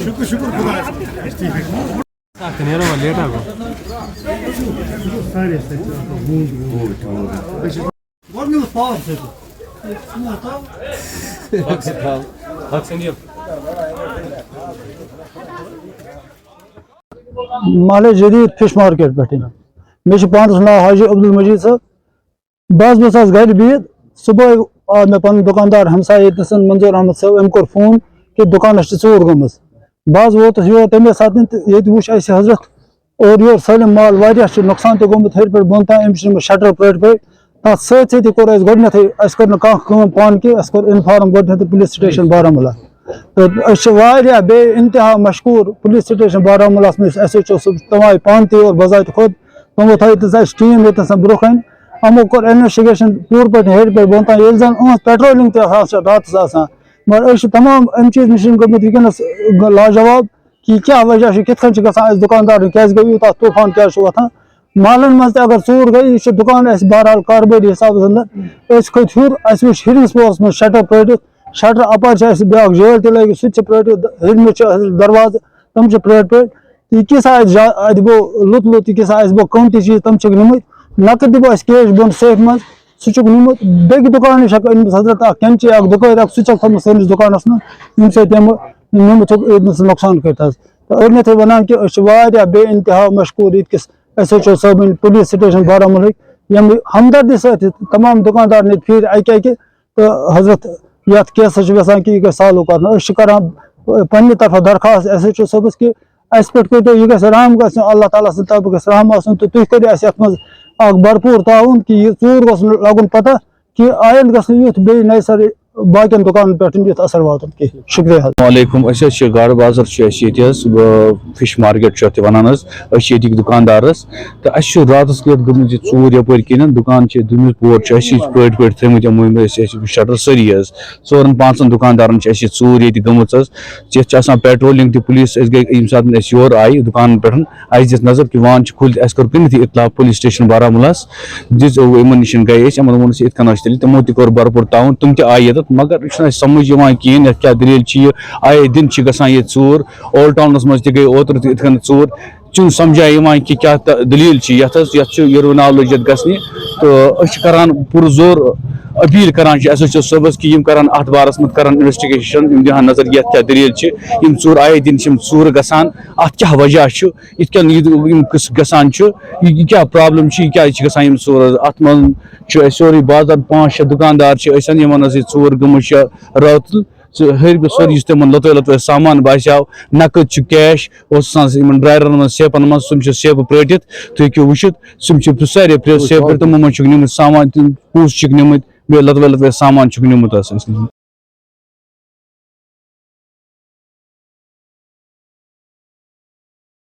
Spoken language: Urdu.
شکر شکر خدا محلے جدید فش مارکیٹ پہ مے پانس نا حاجی عبدالمجید صاحب بہت گھر بہت صبح آو مے پن دکاندار ہمسائے یتن منظور احمد صاحب ام کور فون کہ دکانس ژور گمز بہت ووتس یور تمے سات یہ وچ اسہ حضرت اور یور سٲلِم مال واریاہ نقصان تہ گوٚمُت ہیٚرِ پٮ۪ٹھ بۄن تام أمِس چھِ شٹر پٲٹھۍ تَتھ سۭتۍ سۭتی کوٚر اَسہِ گۄڈٕنیٚتھٕے اَسہِ کٔر نہٕ کانٛہہ کٲم پانہٕ کینٛہہ اَسہِ کوٚر اِنفارم گۄڈٕنیٚتھٕے پُلیٖس سٹیشن بارہمولہ تہٕ أسۍ چھِ واریاہ بیٚیہِ اِنتہا مشکوٗر پُلیٖس سٹیشن بارہمولاہس منٛز ایس ایچ او صٲب تِم آیہِ پانہٕ تہِ یور بذاتہِ خۄد تِمو تھٲو ییٚتٮ۪س اَسہِ ٹیٖم ییٚتٮ۪س برونٛہہ کَنہِ یِمو کوٚر اِنویسٹِگیشن پوٗرٕ پٲٹھۍ ہیٚرِ پٮ۪ٹھ بۄن تام ییٚلہِ زن أہٕنٛز پیٹرولِنٛگ تہِ چھِ راتس آسان مگر أسۍ چھِ تمام اَمہِ چیٖز نِش گٔمٕتۍ وٕنکیٚنس لاجواب کہ کیا وجہ کت کن گژھان اس دکاندار کیازِ گٔے یوٗتاہ طوٗفان کیازِ چھُ وۄتھان محلن منٛز تہِ اگر ژوٗر گٔے یہِ چھُ دُکان اَسہِ بہرحال کاربٲری حسابس اندر أسۍ کھٔتۍ ہیوٚر اَسہِ وٕچھ ہِرِس پورس منٛز شٹر پرٛٲرِتھ شٹر اپارِ چھِ اَسہِ بیٛاکھ جٲلۍ تہِ لٲگِتھ سُہ تہِ چھِ پرٛٲرِتھ ہیٚرمِس چھِ دروازٕ تِم چھِ پرٛٲرِتھ یہِ کیٛاہ آسہِ اَتہِ گوٚو لوٚت لوٚت یہِ کیٛاہ اَسہِ گوٚو قۭمتی چیٖز تِم چھِکھ نِمٕتۍ نقد دِمو اَسہِ کیش بۄن سیفہِ منٛز سُہ چھُکھ نِمُت بیٚکہِ دُکان نِش ہٮ۪کو أنمٕژ حضرت اکھ کٮ۪نچی اکھ دُکٲرۍ اکھ سُہ چھکھ تھٲومٕژ سٲنِس دُکانس منٛز ییٚمہِ سۭتۍ یِمہٕ نِمُت چھُکھ ییٚتنس نۄقصان کٔرِتھ حظ تہٕ أرنٮ۪تھٕے وَنان کہِ أسۍ چھِ واریاہ بے اِنتہا مشکوٗر ییٚتکِس ایس ایچ او صٲبٕنۍ پُلیٖس سٹیشن بارہمولہٕکۍ ییٚمہِ ہمدردی سۭتۍ تمام دُکاندار نِتھ پھیٖرۍ اَکہِ اَکہِ تہٕ حضرت یتھ کیسس چھِ یژھان کہِ یہِ گژھِ سالو کرنہٕ أسۍ چھِ کران پننہِ طرفہٕ درخواست ایس ایچ او صٲبس کہِ اَسہِ پٮ۪ٹھ کٔرۍتو یہِ گژھِ رحم گژھُن اللہ تعالیٰ سٕنٛدِ طرفہٕ گژھِ رحم آسُن تہٕ تُہۍ کٔرِو اَسہِ یتھ منٛز اکھ بھرپوٗر تعاوُن کہِ یہِ ژوٗر گوٚژھ نہٕ لگُن پتہ کہِ آیندٕ گژھِ نہٕ یُتھ بیٚیہِ نَیہِ سرٕ باقین دُکانن پٮ۪ٹھ یُتھ اثر واتُن کینٛہہ شُکریہ حظ السلام علیکم أسۍ حظ چھِ گاڈٕ بازر چھُ اَسہِ ییٚتہِ حظ فِش مارکیٹ چھُ اَتھ وَنان حظ أسۍ چھِ ییٚتِکۍ دُکاندار حظ تہٕ اَسہِ چھُ راتَس کیُتھ گٔمٕژ یہِ ژوٗر یَپٲرۍ کِنۍ دُکان چھِ دُنِس بوڑ چھُ اَسہِ پٲٹھۍ پٲٹھۍ تھٲومٕتۍ یِمو أسۍ شٹر سٲری حظ 4-5 دُکاندارن چھِ اَسہِ یہِ ژوٗر ییٚتہِ گٔمٕژ حظ یَتھ چھِ آسان پیٹرولِنٛگ تہِ پُلیٖس أسۍ گٔے ییٚمہِ ساتہٕ أسۍ یور آیہِ دُکانن پٮ۪ٹھ اَسہِ دِژ نظر کہِ وان چھِ کھُلِتھ اَسہِ کوٚر گۄڈنیٚتھٕے اطلاع پُلیٖس سٹیشن بارہمولاہس دِژ یِمن نِش گٔے أسۍ یِمن ووٚن اَسہِ یِتھ کٔنۍ ٲسۍ تیٚلہِ تِمو تہِ کوٚر بھرپوٗر تعاوُن تِم تہِ آیہِ ییٚتٮ۪تھ مگر یہِ چھُنہٕ اَسہِ سمجھ یِوان کِہیٖنۍ یَتھ کیٛاہ دٔلیٖل چھِ یہِ آیے دِن چھِ گژھان ییٚتہِ ژوٗر اولڈ ٹاونس منٛز تہِ گٔے اوترٕ تہِ یِتھ کٔنۍ ژوٗر چھُنہٕ سمجھاے یِوان کہِ کیٛاہ دٔلیٖل چھِ یَتھ حظ یَتھ چھُ یہِ روناو لٔجِتھ گژھنہِ تہٕ أسۍ چھِ کران پوٗرٕ زور أپیٖل کران چھِ ایس ایچ او صٲبس کہِ یِم کرن اَتھ بارس منٛز کرن اِنویسٹِگیشن یِم دِہن نظر یَتھ کیٛاہ دٔلیٖل چھِ یِم ژوٗر آیے دِن چھِ یِم ژوٗرٕ گژھان اَتھ کیٛاہ وجہ چھُ یِتھ کٔنۍ یِم قٕصہٕ گژھان چھُ یہِ کیٛاہ پرٛابلِم چھِ یہِ کیٛازِ چھِ گژھان یِم ژوٗر حظ اَتھ منٛز چھُ اَسہِ سورُے بازر 5-6 دُکاندار چھِ أسۍ یِمن حظ یہِ ژوٗر گٔمٕژ چھِ رٲتہٕ ہیٚرِ سورُے یُس تِمن لۄتٲے لۄتٲے سامان باسیو نقد چھُ کیش اوس آسان یِمن ڈرایرن منٛز سیفن منٛز تِم چھِ سیفہٕ پرٛٲٹِتھ تُہۍ ہیٚکِو وٕچھِتھ تِم چھِ سارے سیف پرٛٲٹِتھ تِمو منٛز چھُکھ نِمٕتۍ سامان پونٛسہٕ چھِکھ نِمٕتۍ بیٚیہِ لۄتوے لۄتوے سامان چھُکھ نِمُت حظ